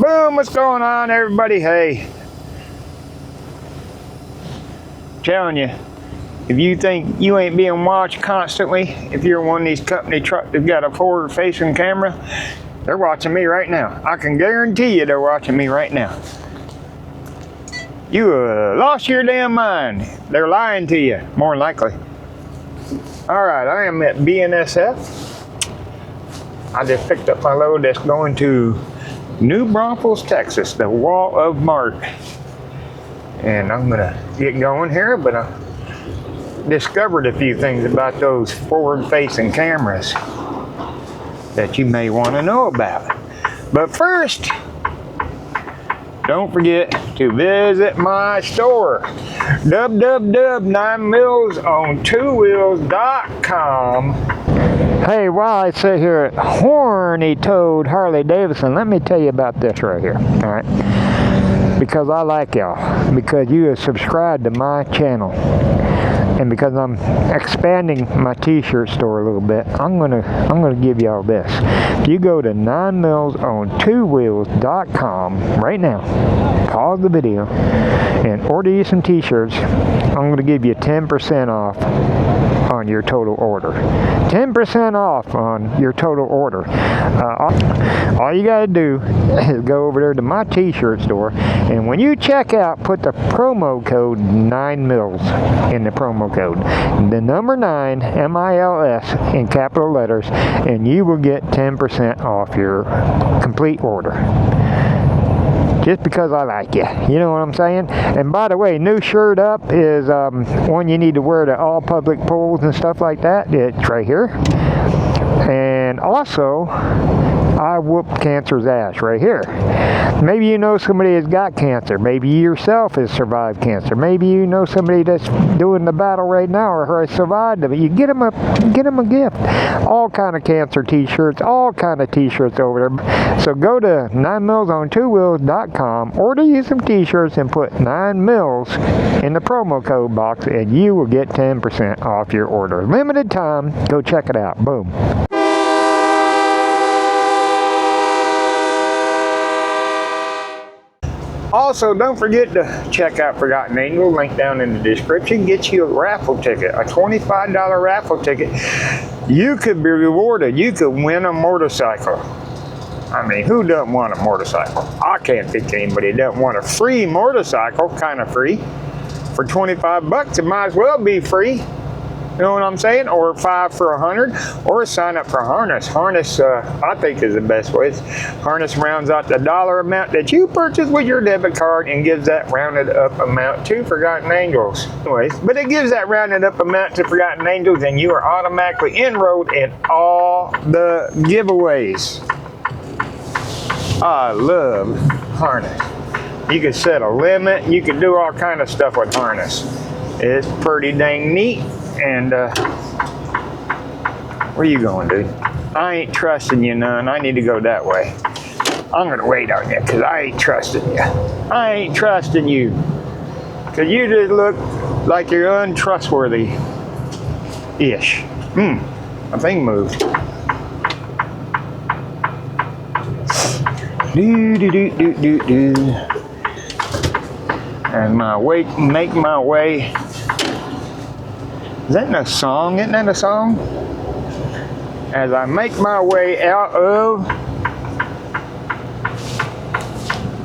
Boom, what's going on, everybody? Hey, telling you, if you think you ain't being watched constantly, if you're one of these company trucks that got a forward-facing camera, they're watching me right now. I can guarantee you they're watching me right now. You lost your damn mind. They're lying to you, more than likely. All right, I am at BNSF. I just picked up my load that's going to New Braunfels, Texas, the Wall of Mart. And I'm gonna get going here, but I discovered a few things about those forward-facing cameras that you may want to know about. But first, don't forget to visit my store, www.9millsontwowheels.com. Hey, while I sit here at Horny Toad Harley Davidson, let me tell you about this right here, all right? Because I like y'all, because you have subscribed to my channel, and because I'm expanding my t-shirt store a little bit, I'm gonna give y'all this. If you go to 9millsontwowheels.com right now, pause the video, and order you some t-shirts, I'm gonna give you 10% off on your total order. 10% off on your total order. All you gotta do is go over there to my t-shirt store, and when you check out, put the promo code 9mils in the promo code. The number 9, M-I-L-S, in capital letters, and you will get 10% off your complete order. Just because I like you. You know what I'm saying? And by the way, new shirt up is one you need to wear to all public pools and stuff like that. It's right here. And also, I whoop cancer's ass right here. Maybe you know somebody that's got cancer. Maybe you yourself has survived cancer. Maybe you know somebody that's doing the battle right now or has survived it. You get them a gift. All kind of cancer t-shirts, all kind of t-shirts over there. So go to 9millsontwowheels.com, order you some t-shirts, and put 9mils in the promo code box, and you will get 10% off your order. Limited time. Go check it out. Boom. Also, don't forget to check out Forgotten Angel, link down in the description. Get you a raffle ticket, a $25 raffle ticket. You could be rewarded. You could win a motorcycle. I mean, who doesn't want a motorcycle? I can't think anybody doesn't want a free motorcycle, kind of free. For 25 bucks, it might as well be free. You know what I'm saying? Or 5 for 100, or sign up for harness. Harness, I think, is the best way. Harness rounds out the dollar amount that you purchase with your debit card and gives that rounded up amount to Forgotten Angels. Anyways, but it gives that rounded up amount to Forgotten Angels, and you are automatically enrolled in all the giveaways. I love harness. You can set a limit. You can do all kind of stuff with harness. It's pretty dang neat. And where you going, dude? I ain't trusting you none. I need to go that way. I'm gonna wait on you because I ain't trusting you. I ain't trusting you because you just look like you're untrustworthy-ish. My thing moved. Do. And make my way. Is that a song? Isn't that a song? As I make my way out of...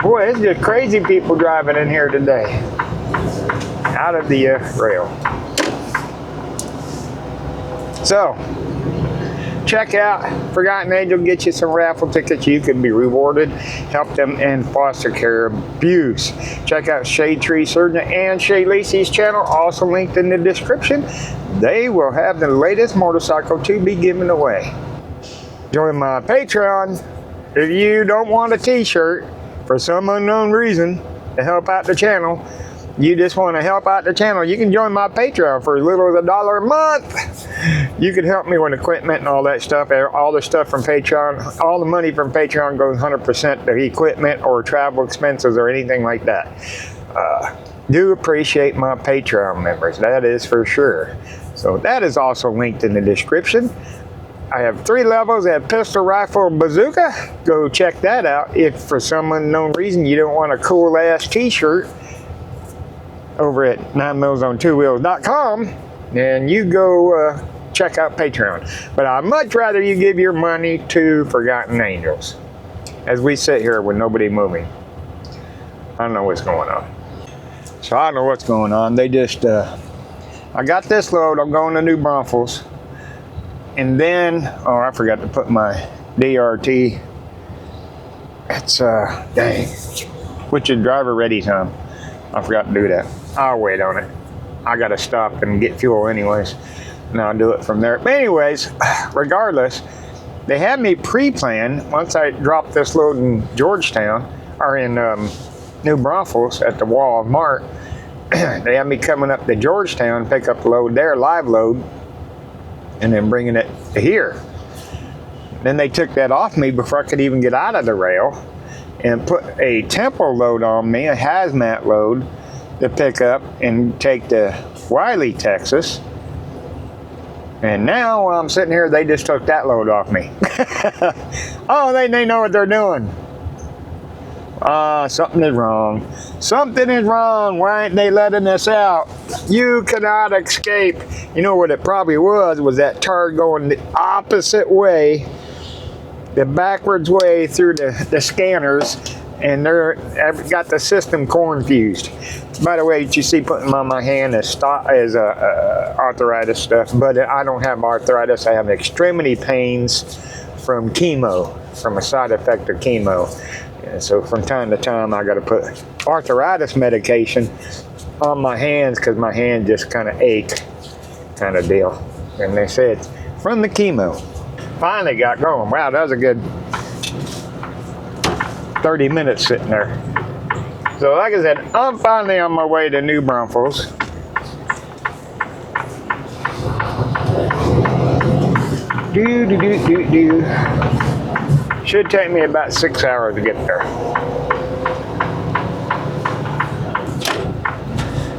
Boy, it's just crazy people driving in here today. Out of the rail. So, check out Forgotten Angel, get you some raffle tickets. You can be rewarded. Help them in foster care abuse. Check out Shade Tree Surgeon and Shay Lacey's channel, also linked in the description. They will have the latest motorcycle to be given away. Join my Patreon. If you don't want a t-shirt for some unknown reason to help out the channel, you just want to help out the channel, you can join my Patreon for as little as $1 a month. You can help me with equipment and all that stuff. All the stuff from Patreon, all the money from Patreon goes 100% to equipment or travel expenses or anything like that. Do appreciate my Patreon members, that is for sure. So that is also linked in the description. I have 3 levels at pistol, rifle, bazooka. Go check that out. If for some unknown reason you don't want a cool ass t-shirt over at 9millson2wheels.com, then you go check out Patreon. But I'd much rather you give your money to Forgotten Angels as we sit here with nobody moving. I don't know what's going on. So I don't know what's going on. They just, I got this load. I'm going to New Braunfels. And then, oh, I forgot to put my DRT. It's, dang, which is driver ready time. I forgot to do that. I'll wait on it. I got to stop and get fuel anyways. And I'll do it from there. But anyways, regardless, they had me pre-planned once I dropped this load in Georgetown, or in New Braunfels at the Walmart. They had me coming up to Georgetown, pick up the load there, live load, and then bringing it to here. Then they took that off me before I could even get out of the rail and put a tempo load on me, a hazmat load, to pick up and take to Wiley, Texas. And now while I'm sitting here, they just took that load off me. Oh, they know what they're doing. Something is wrong. Something is wrong. Why ain't they letting us out? You cannot escape. You know what it probably was that tar going the opposite way, the backwards way through the scanners, and they're got the system confused. By the way, you see putting on my hand is arthritis stuff, but I don't have arthritis. I have extremity pains from chemo, from a side effect of chemo. And so from time to time, I got to put arthritis medication on my hands because my hand just kind of ache, kind of deal. And they said from the chemo. Finally got going. Wow, that was a good 30 minutes sitting there. So like I said, I'm finally on my way to New Braunfels. Should take me about 6 hours to get there.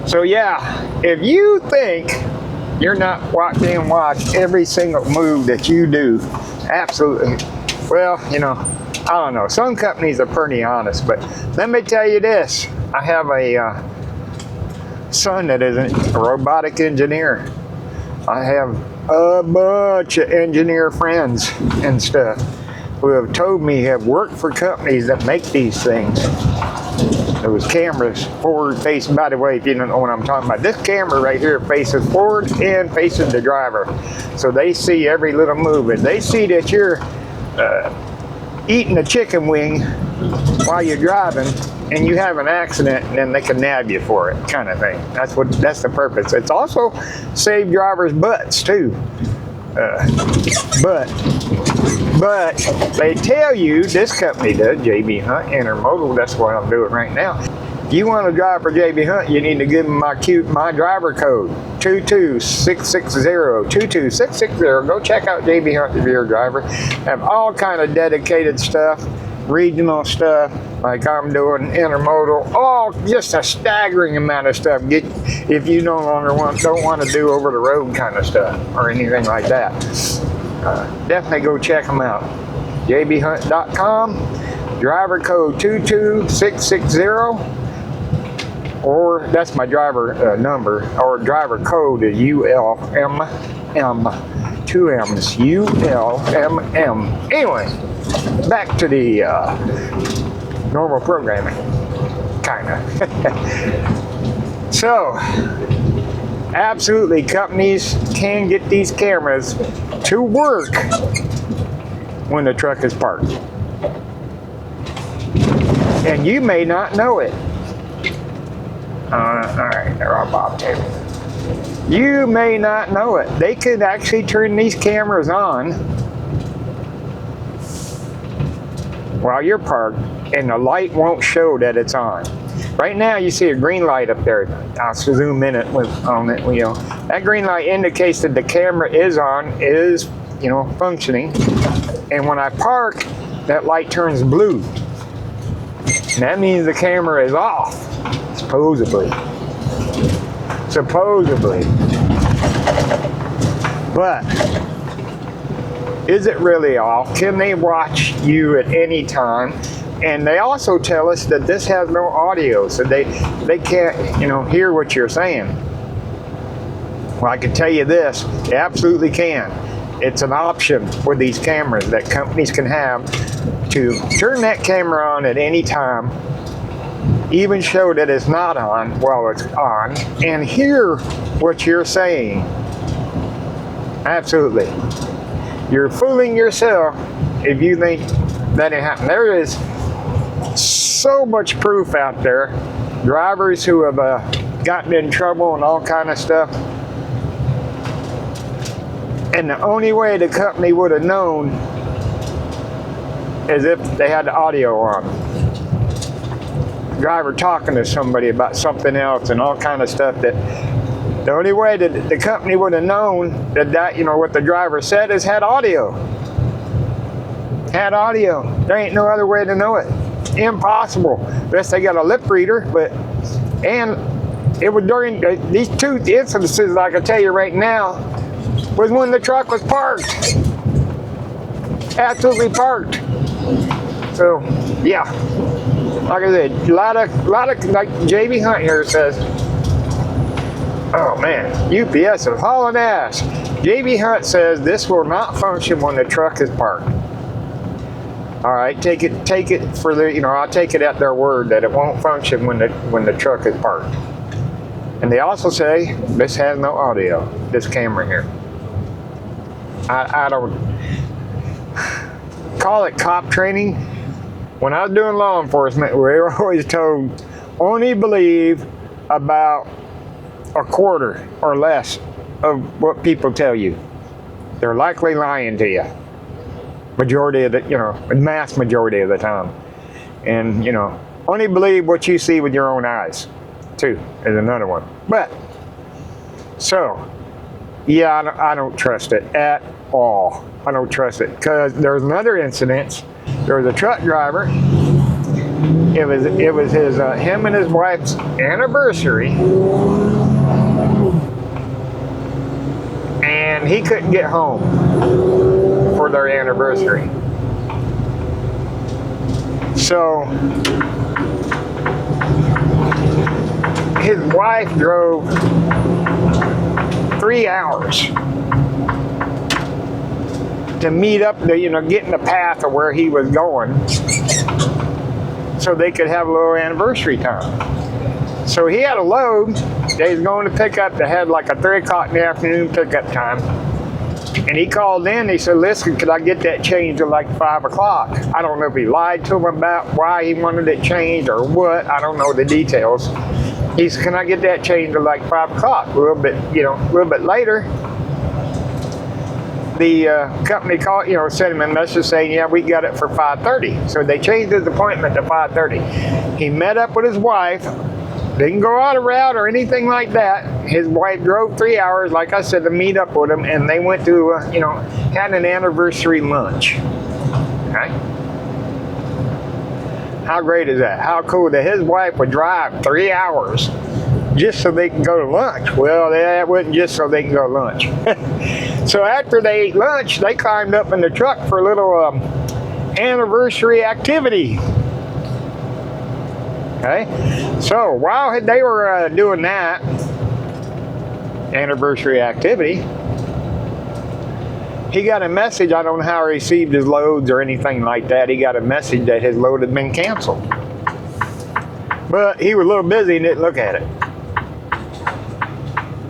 So yeah, if you think you're not being watched every single move that you do, absolutely. Well, you know, I don't know. Some companies are pretty honest, but let me tell you this. I have a son that is a robotic engineer. I have a bunch of engineer friends and stuff who have told me have worked for companies that make these things. Those cameras forward facing, by the way, if you don't know what I'm talking about, this camera right here faces forward and faces the driver. So they see every little move, and they see that you're eating a chicken wing while you're driving and you have an accident, and then they can nab you for it, kind of thing. That's the purpose. It's also save drivers' butts too. But they tell you, this company does, JB Hunt Intermodal, that's what I'm doing right now. If you want to drive for JB Hunt, you need to give them my driver code, 22660, 22660. Go check out JB Hunt if you're a driver. Have all kind of dedicated stuff, regional stuff, like I'm doing intermodal, all just a staggering amount of stuff. If you no longer don't want to do over the road kind of stuff or anything like that. Definitely go check them out. jbhunt.com, driver code 22660, or that's my driver number, or driver code is ULMM, 2 M's, ULMM. Anyway, back to the normal programming, kinda. So, absolutely, companies can get these cameras to work when the truck is parked. And you may not know it. Alright, they're all bobtailed. You may not know it. They could actually turn these cameras on while you're parked, and the light won't show that it's on. Right now, you see a green light up there. I'll zoom in on it. You know, that green light indicates that the camera is on, is functioning. And when I park, that light turns blue. And that means the camera is off, supposedly. But Is it really off? Can they watch you at any time? And they also tell us that this has no audio, so they can't, you know, hear what you're saying. Well, I can tell you this, they absolutely can. It's an option for these cameras that companies can have to turn that camera on at any time, even show that it's not on while it's on, and hear what you're saying. Absolutely. You're fooling yourself if you think that it happened. There is so much proof out there. Drivers who have gotten in trouble and all kind of stuff. And the only way the company would have known is if they had the audio on. Driver talking to somebody about something else and all kind of stuff. That the only way that the company would have known that you know, what the driver said is had audio. Had audio. There ain't no other way to know it. Impossible. Unless they got a lip reader, and it was during these two instances, I can tell you right now, was when the truck was parked. Absolutely parked. So, yeah. Like I said, a lot of, like JB Hunt here says, oh man, UPS is hauling ass. JB Hunt says this will not function when the truck is parked. All right, take it for the, you know, I'll take it at their word that it won't function when the truck is parked. And they also say this has no audio, this camera here. I don't call it cop training. When I was doing law enforcement, we were always told only believe about a quarter or less of what people tell you. They're likely lying to you. Majority of the, you know, mass majority of the time. And, you know, only believe what you see with your own eyes, too, is another one. But, so, yeah, I don't trust it at all. I don't trust it, because there was another incident. There was a truck driver. It was his him and his wife's anniversary, and he couldn't get home for their anniversary. So his wife drove 3 hours to meet up, get in the path of where he was going, so they could have a little anniversary time. So he had a load that he's going to pick up that had like a 3 o'clock in the afternoon pickup time. And he called in, he said, listen, could I get that changed at like 5 o'clock? I don't know if he lied to him about why he wanted it changed or what. I don't know the details. He said, can I get that changed at like 5 o'clock? A little bit later, the company called, sent him a message saying, yeah, we got it for 5:30. So they changed his appointment to 5:30. He met up with his wife. Didn't go out a route or anything like that. His wife drove 3 hours, like I said, to meet up with him, and they went to, had an anniversary lunch. Okay? How great is that? How cool that his wife would drive 3 hours just so they can go to lunch. Well, that wasn't just so they can go to lunch. So after they ate lunch, they climbed up in the truck for a little anniversary activity. Okay, so while they were doing that anniversary activity, he got a message. I don't know how he received his loads or anything like that. He got a message that his load had been canceled. But he was a little busy and didn't look at it.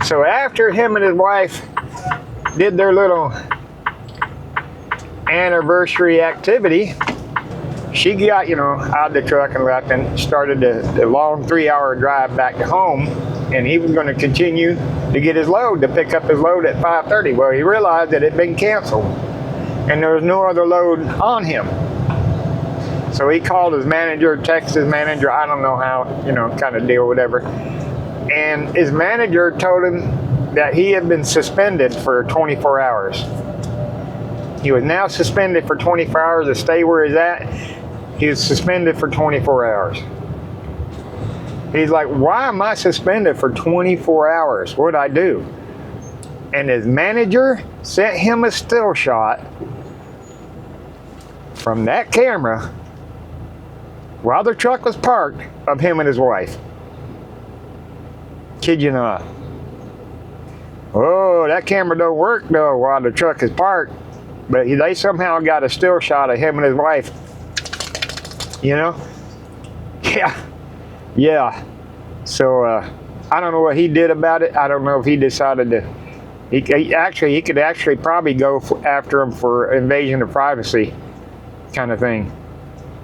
So after him and his wife did their little anniversary activity, she got, out of the truck and left and started the long 3 hour drive back to home. And he was going to continue to get his load, to pick up his load at 5:30. Well, he realized that it had been canceled and there was no other load on him. So he called his manager, texted his manager, I don't know how, kind of deal, whatever. And his manager told him that he had been suspended for 24 hours. He was now suspended for 24 hours to stay where he's at. He was suspended for 24 hours. He's like, why am I suspended for 24 hours? What'd I do? And his manager sent him a still shot from that camera while the truck was parked of him and his wife. Kid you not. Oh, that camera don't work though while the truck is parked, but they somehow got a still shot of him and his wife. You know? Yeah. So I don't know what he did about it. I don't know if he decided to. He could actually probably go after him for invasion of privacy, kind of thing,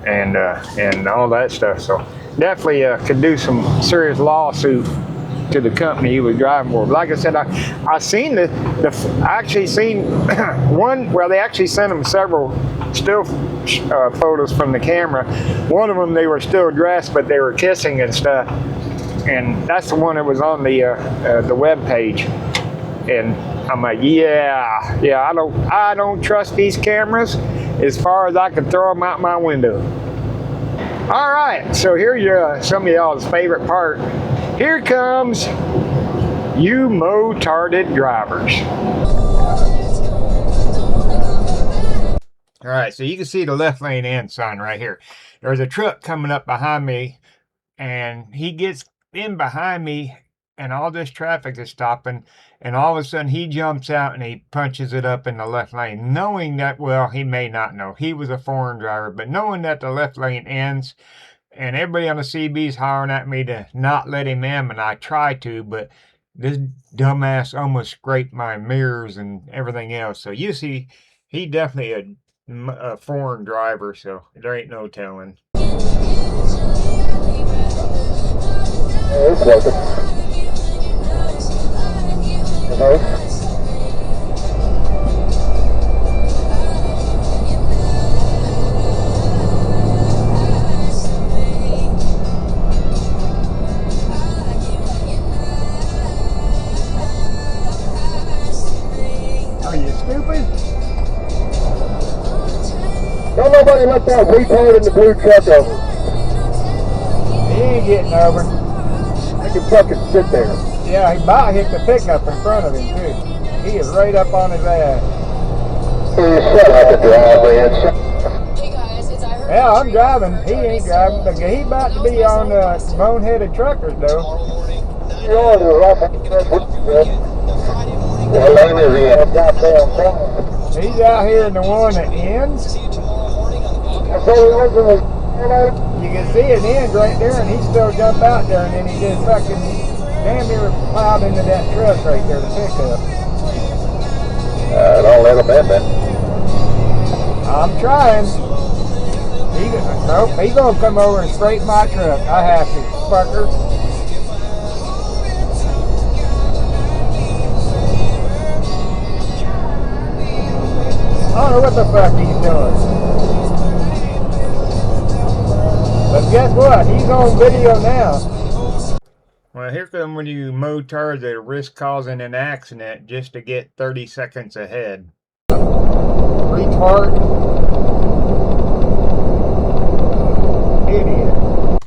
and all that stuff. So definitely could do some serious lawsuit to the company he was driving for. Like I said, I seen I actually seen one. Well, they actually sent him several still photos from the camera. One of them, they were still dressed, but they were kissing and stuff. And that's the one that was on the web page. And I'm like, yeah, I don't trust these cameras as far as I can throw them out my window. All right, so here's some of y'all's favorite part. Here comes you motarded drivers. All right, so you can see the left lane end sign right here. There's a truck coming up behind me, and he gets in behind me, and all this traffic is stopping, and all of a sudden he jumps out and he punches it up in the left lane, knowing that, well, he may not know. He was a foreign driver, but knowing that the left lane ends, and everybody on the CB is hollering at me to not let him in, and I try to, but this dumbass almost scraped my mirrors and everything else. So you see, he definitely a foreign driver, so there ain't no telling. It's working. Are you stupid? Don't nobody let that retard in the blue truck over. He ain't getting over. I can fucking sit there. Yeah, he about hit the pickup in front of him too. He is right up on his ass. Shut up and drive, man. Hey guys, it's I heard. Yeah, I'm driving. He ain't driving. But he about to be on boneheaded truckers though. You're on the raffle. He's out here in the one that ends. You can see it ends right there, and he still jump out there, and then he just fucking damn near plowed into that truck right there, the pickup. Don't let him in, man. I'm trying. Nope, he's gonna come over and scrape my truck. I have to, fucker. I don't know what the fuck he's doing. But guess what? He's on video now. Well, here come one of you motards that risk causing an accident just to get 30 seconds ahead. Retard. Idiot.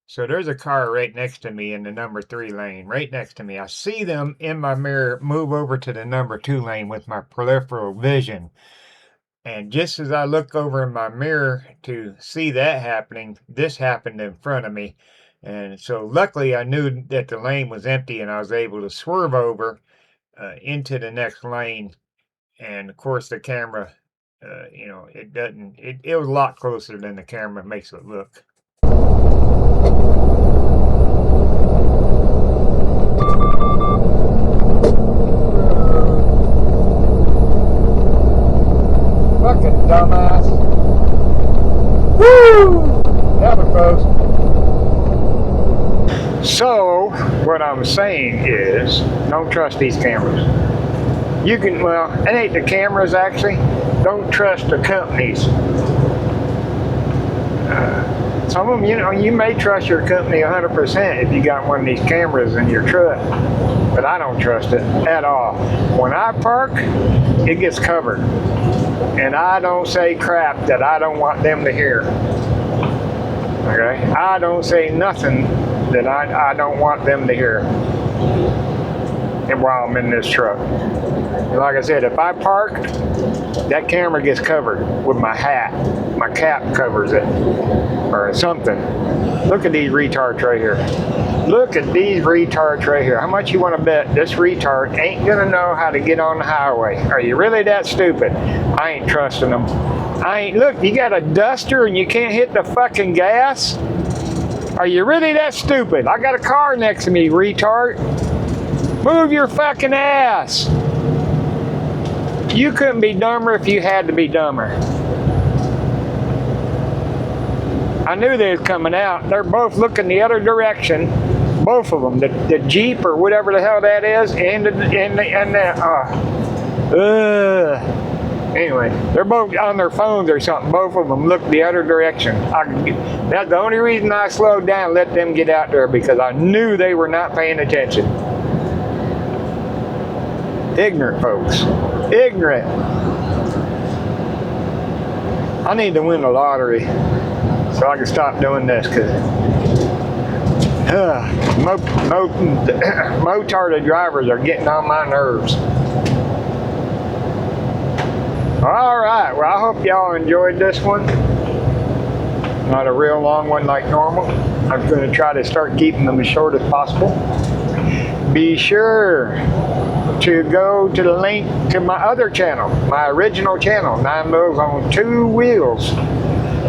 So there's a car right next to me in the number 3 lane, right next to me. I see them in my mirror move over to the number 2 lane with my peripheral vision. And just as I look over in my mirror to see that happening, this happened in front of me. And so luckily I knew that the lane was empty and I was able to swerve over into the next lane. And of course the camera, it was a lot closer than the camera makes it look. Fucking dumbass. Woo! That was close. So, what I'm saying is, don't trust these cameras. You can, well, it ain't the cameras actually. Don't trust the companies. Some of them, you may trust your company 100% if you got one of these cameras in your truck. But I don't trust it at all. When I park, it gets covered. And I don't say crap that I don't want them to hear. Okay? I don't say nothing that I don't want them to hear. and while I'm in this truck. And like I said, if I park, that camera gets covered with my hat. My cap covers it, or something. Look at these retards right here. Look at these retards right here. How much you want to bet this retard ain't gonna know how to get on the highway? Are you really that stupid? I ain't trusting them. Look, you got a duster and you can't hit the fucking gas? Are you really that stupid? I got a car next to me, retard. Move your fucking ass. You couldn't be dumber if you had to be dumber. I knew they was coming out. They're both looking the other direction. Both of them. The Jeep or whatever the hell that is, Anyway, they're both on their phones or something. Both of them look the other direction. That's the only reason I slowed down and let them get out there, because I knew they were not paying attention. Ignorant folks. Ignorant. I need to win the lottery so I can stop doing this, because retarded drivers are getting on my nerves. Alright, well, I hope y'all enjoyed this one. Not a real long one like normal. I'm going to try to start keeping them as short as possible. Be sure to go to the link to my other channel, my original channel, 9 Mules on 2 Wheels,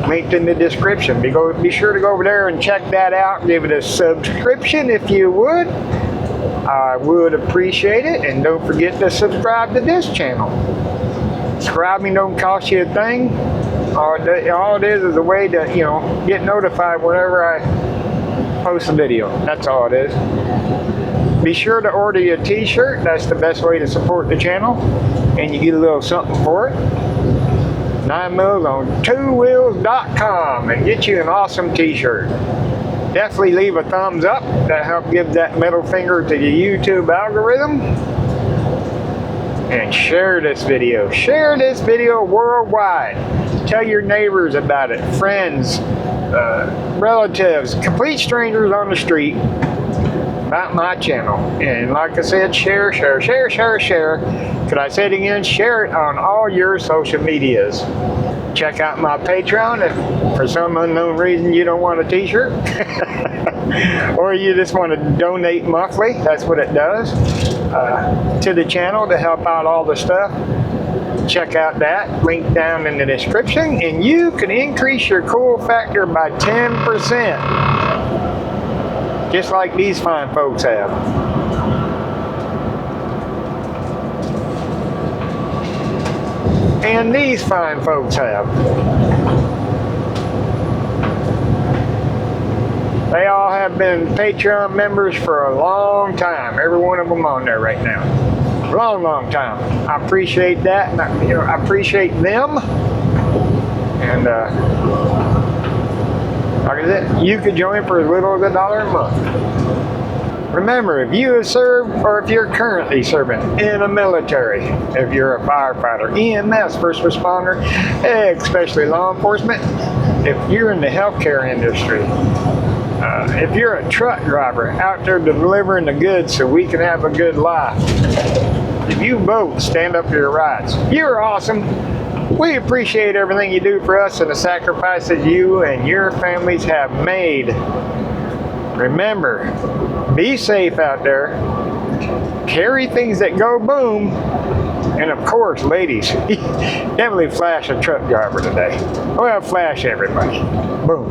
linked in the description. Be sure to go over there and check that out. Give it a subscription if you would. I would appreciate it. And don't forget to subscribe to this channel. Subscribing don't cost you a thing. All it is a way to, get notified whenever I post a video. That's all it is. Be sure to order your t-shirt. That's the best way to support the channel. And you get a little something for it. 9 Mules on 2wheels.com and get you an awesome t-shirt. Definitely leave a thumbs up. That helps give that middle finger to the YouTube algorithm. And share this video. Share this video worldwide. Tell your neighbors about it. Friends, relatives, complete strangers on the street about my channel. And like I said, share. Could I say it again? Share it on all your social medias. Check out my Patreon if for some unknown reason you don't want a t-shirt. Or you just want to donate monthly. That's what it does. To the channel to help out all the stuff. Check out that link down in the description, and you can increase your cool factor by 10%, just like these fine folks have. And these fine folks have. They all have been Patreon members for a long time. Every one of them on there right now. Long time. I appreciate that, and I appreciate them. And like I said, you could join for as little as $1 a month. Remember, if you have served or if you're currently serving in the military, if you're a firefighter, EMS, first responder, especially law enforcement, if you're in the healthcare industry, if you're a truck driver out there delivering the goods so we can have a good life, if you both stand up for your rights, you're awesome. We appreciate everything you do for us and the sacrifices you and your families have made. Remember, be safe out there. Carry things that go boom. And of course, ladies, definitely flash a truck driver today. Well, flash everybody. Boom.